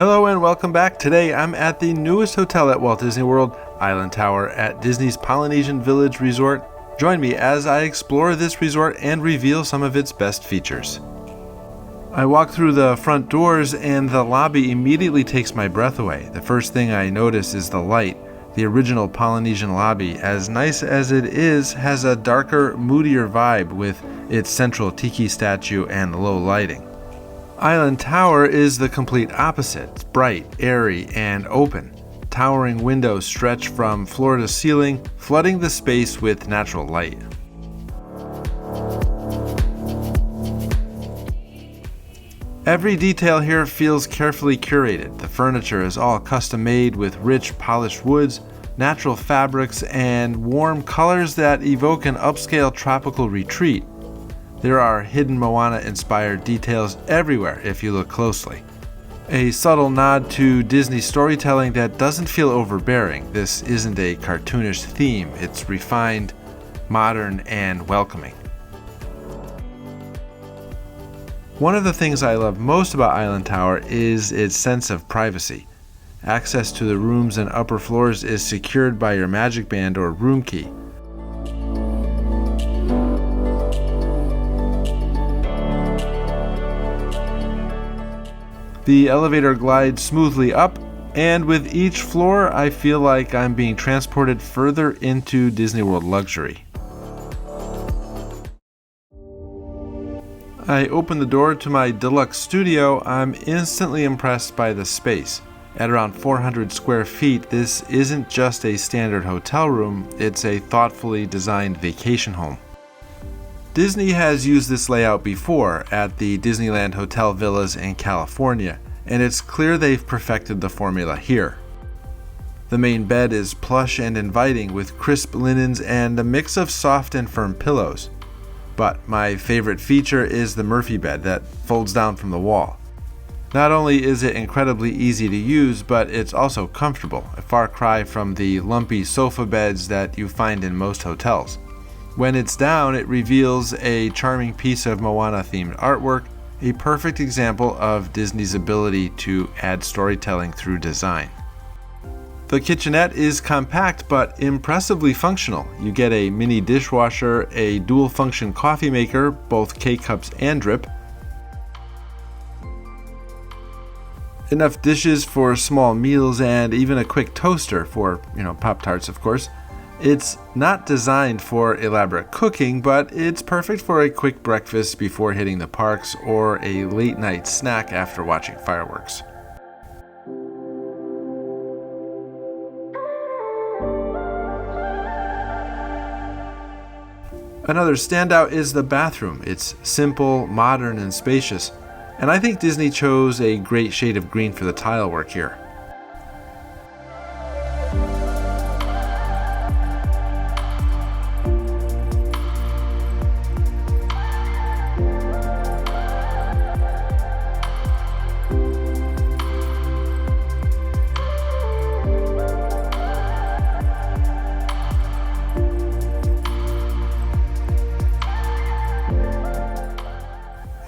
Hello and welcome back. Today I'm at the newest hotel at Walt Disney World, Island Tower at Disney's Polynesian Village Resort. Join me as I explore this resort and reveal some of its best features. I walk through the front doors and the lobby immediately takes my breath away. The first thing I notice is the light. The original Polynesian lobby, as nice as it is, has a darker, moodier vibe with its central tiki statue and low lighting. Island Tower is the complete opposite. It's bright, airy, and open. Towering windows stretch from floor to ceiling, flooding the space with natural light. Every detail here feels carefully curated. The furniture is all custom made with rich, polished woods, natural fabrics, and warm colors that evoke an upscale tropical retreat. There are hidden Moana-inspired details everywhere if you look closely. A subtle nod to Disney storytelling that doesn't feel overbearing. This isn't a cartoonish theme, it's refined, modern, and welcoming. One of the things I love most about Island Tower is its sense of privacy. Access to the rooms and upper floors is secured by your magic band or room key. The elevator glides smoothly up, and with each floor, I feel like I'm being transported further into Disney World luxury. I open the door to my Deluxe studio. I'm instantly impressed by the space. At around 400 square feet, this isn't just a standard hotel room, it's a thoughtfully designed vacation home. Disney has used this layout before at the Disneyland Hotel Villas in California, and it's clear they've perfected the formula here. The main bed is plush and inviting with crisp linens and a mix of soft and firm pillows. But my favorite feature is the Murphy bed that folds down from the wall. Not only is it incredibly easy to use, but it's also comfortable, a far cry from the lumpy sofa beds that you find in most hotels. When it's down, it reveals a charming piece of Moana-themed artwork, a perfect example of Disney's ability to add storytelling through design. The kitchenette is compact but impressively functional. You get a mini dishwasher, a dual-function coffee maker, both K-cups and drip, enough dishes for small meals, and even a quick toaster for, Pop-Tarts, of course. It's not designed for elaborate cooking, but it's perfect for a quick breakfast before hitting the parks or a late-night snack after watching fireworks. Another standout is the bathroom. It's simple, modern, and spacious, and I think Disney chose a great shade of green for the tile work here.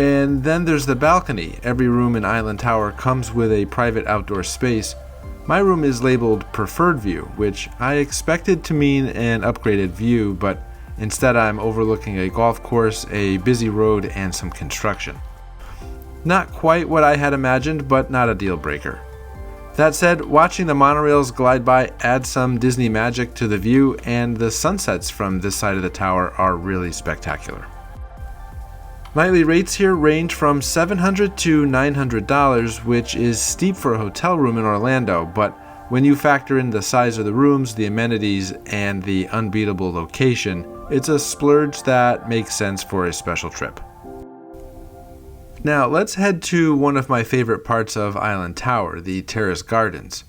And then there's the balcony. Every room in Island Tower comes with a private outdoor space. My room is labeled Preferred View, which I expected to mean an upgraded view, but instead I'm overlooking a golf course, a busy road, and some construction. Not quite what I had imagined, but not a deal breaker. That said, watching the monorails glide by adds some Disney magic to the view, and the sunsets from this side of the tower are really spectacular. Nightly rates here range from $700 to $900, which is steep for a hotel room in Orlando, but when you factor in the size of the rooms, the amenities, and the unbeatable location, it's a splurge that makes sense for a special trip. Now, let's head to one of my favorite parts of Island Tower, the Terrace Gardens.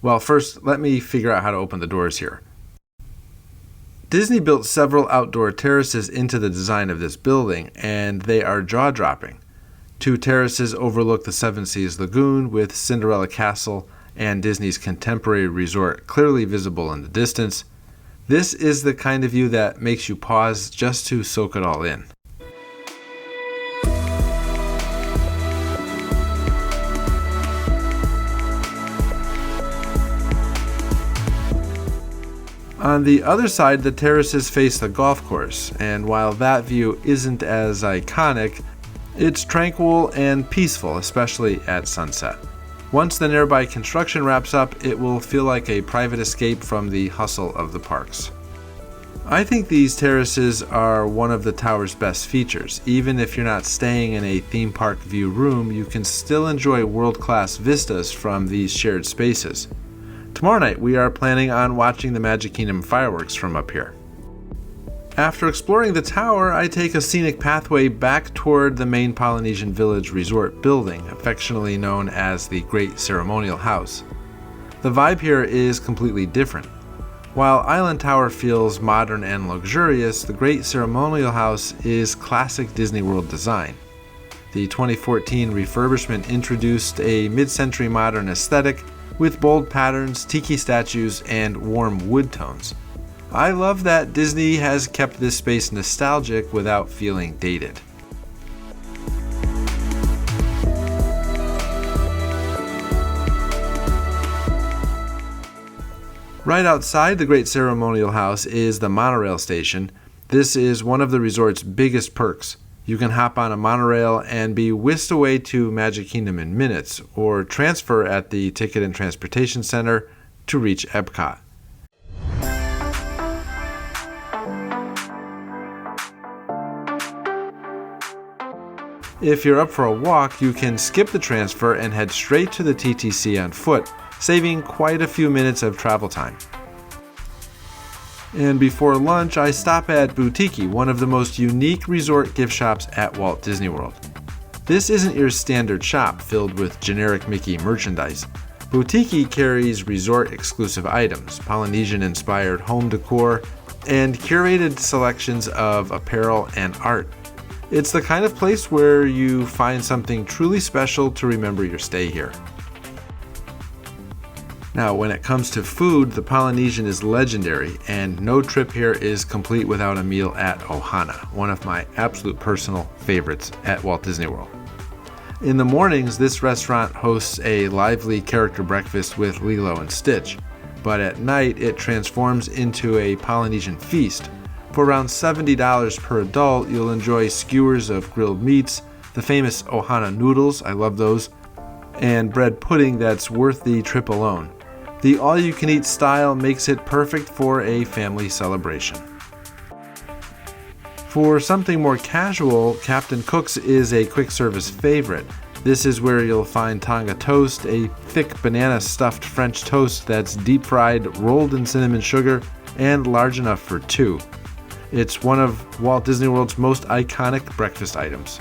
Well, first, let me figure out how to open the doors here. Disney built several outdoor terraces into the design of this building, and they are jaw-dropping. 2 terraces overlook the Seven Seas Lagoon with Cinderella Castle and Disney's contemporary resort clearly visible in the distance. This is the kind of view that makes you pause just to soak it all in. On the other side, the terraces face the golf course, and while that view isn't as iconic, it's tranquil and peaceful, especially at sunset. Once the nearby construction wraps up, it will feel like a private escape from the hustle of the parks. I think these terraces are one of the tower's best features. Even if you're not staying in a theme park view room, you can still enjoy world-class vistas from these shared spaces. Tomorrow night, we are planning on watching the Magic Kingdom fireworks from up here. After exploring the tower, I take a scenic pathway back toward the main Polynesian Village Resort building, affectionately known as the Great Ceremonial House. The vibe here is completely different. While Island Tower feels modern and luxurious, the Great Ceremonial House is classic Disney World design. The 2014 refurbishment introduced a mid-century modern aesthetic with bold patterns, tiki statues, and warm wood tones. I love that Disney has kept this space nostalgic without feeling dated. Right outside the Great Ceremonial House is the monorail station. This is one of the resort's biggest perks. You can hop on a monorail and be whisked away to Magic Kingdom in minutes, or transfer at the Ticket and Transportation Center to reach Epcot. If you're up for a walk, you can skip the transfer and head straight to the TTC on foot, saving quite a few minutes of travel time. And before lunch, I stop at Boutique, one of the most unique resort gift shops at Walt Disney World. This isn't your standard shop filled with generic Mickey merchandise. Boutique carries resort-exclusive items, Polynesian-inspired home decor, and curated selections of apparel and art. It's the kind of place where you find something truly special to remember your stay here. Now, when it comes to food, the Polynesian is legendary, and no trip here is complete without a meal at Ohana, one of my absolute personal favorites at Walt Disney World. In the mornings, this restaurant hosts a lively character breakfast with Lilo and Stitch, but at night it transforms into a Polynesian feast. For around $70 per adult, you'll enjoy skewers of grilled meats, the famous Ohana noodles, I love those, and bread pudding that's worth the trip alone. The all-you-can-eat style makes it perfect for a family celebration. For something more casual, Captain Cook's is a quick-service favorite. This is where you'll find Tonga toast, a thick banana-stuffed French toast that's deep-fried, rolled in cinnamon sugar, and large enough for two. It's one of Walt Disney World's most iconic breakfast items.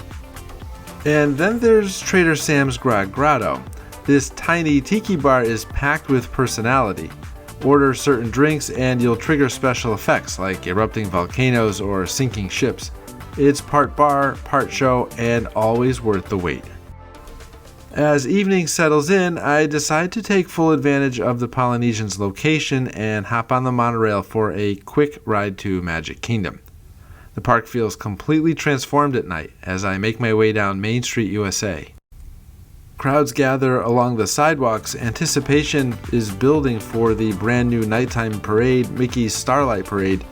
And then there's Trader Sam's Grotto. This tiny tiki bar is packed with personality. Order certain drinks and you'll trigger special effects like erupting volcanoes or sinking ships. It's part bar, part show, and always worth the wait. As evening settles in, I decide to take full advantage of the Polynesian's location and hop on the monorail for a quick ride to Magic Kingdom. The park feels completely transformed at night as I make my way down Main Street, USA. Crowds gather along the sidewalks. Anticipation is building for the brand new nighttime parade, Mickey's Starlight Parade.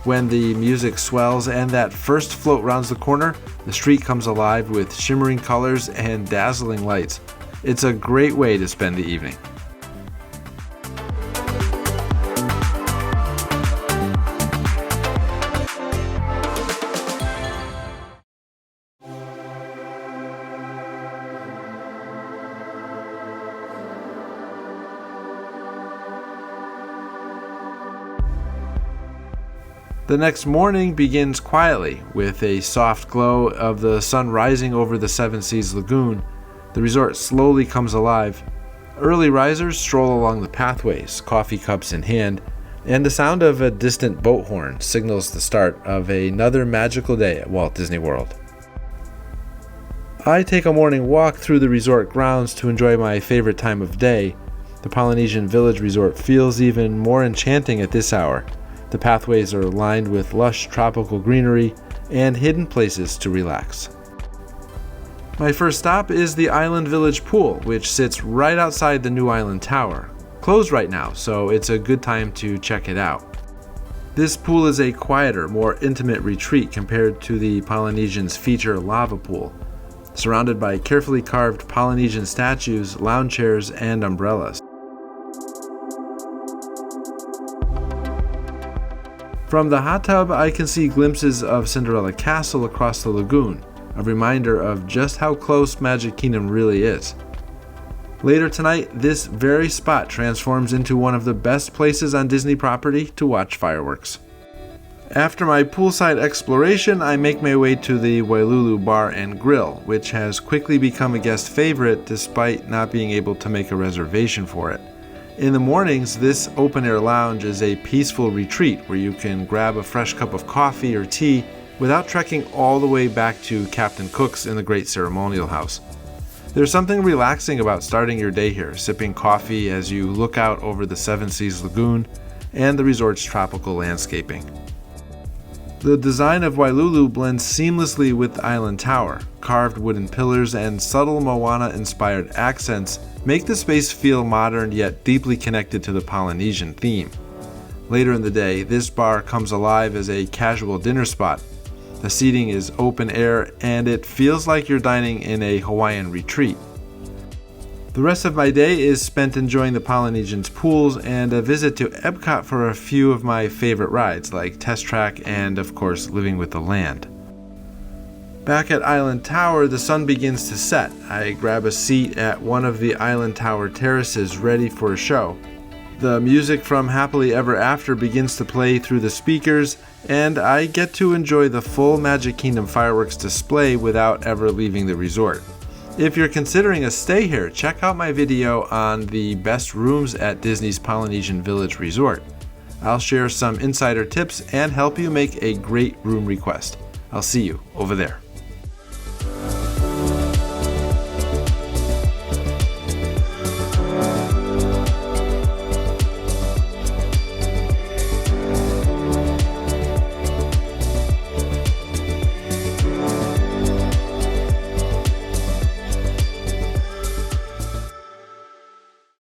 When the music swells and that first float rounds the corner, the street comes alive with shimmering colors and dazzling lights. It's a great way to spend the evening. The next morning begins quietly, with a soft glow of the sun rising over the Seven Seas Lagoon. The resort slowly comes alive. Early risers stroll along the pathways, coffee cups in hand, and the sound of a distant boat horn signals the start of another magical day at Walt Disney World. I take a morning walk through the resort grounds to enjoy my favorite time of day. The Polynesian Village Resort feels even more enchanting at this hour. The pathways are lined with lush tropical greenery and hidden places to relax. My first stop is the Island Village Pool, which sits right outside the new Island Tower. Closed right now, so it's a good time to check it out. This pool is a quieter, more intimate retreat compared to the Polynesian's feature lava pool, surrounded by carefully carved Polynesian statues, lounge chairs, and umbrellas. From the hot tub, I can see glimpses of Cinderella Castle across the lagoon, a reminder of just how close Magic Kingdom really is. Later tonight, this very spot transforms into one of the best places on Disney property to watch fireworks. After my poolside exploration, I make my way to the Wailulu Bar and Grill, which has quickly become a guest favorite despite not being able to make a reservation for it. In the mornings, this open-air lounge is a peaceful retreat where you can grab a fresh cup of coffee or tea without trekking all the way back to Captain Cook's in the Great Ceremonial House. There's something relaxing about starting your day here, sipping coffee as you look out over the Seven Seas Lagoon and the resort's tropical landscaping. The design of Wailulu blends seamlessly with the Island Tower. Carved wooden pillars and subtle Moana-inspired accents make the space feel modern yet deeply connected to the Polynesian theme. Later in the day, this bar comes alive as a casual dinner spot. The seating is open air, and it feels like you're dining in a Hawaiian retreat. The rest of my day is spent enjoying the Polynesian's pools and a visit to Epcot for a few of my favorite rides, like Test Track and, of course, Living with the Land. Back at Island Tower, the sun begins to set. I grab a seat at one of the Island Tower terraces ready for a show. The music from Happily Ever After begins to play through the speakers, and I get to enjoy the full Magic Kingdom fireworks display without ever leaving the resort. If you're considering a stay here, check out my video on the best rooms at Disney's Polynesian Village Resort. I'll share some insider tips and help you make a great room request. I'll see you over there.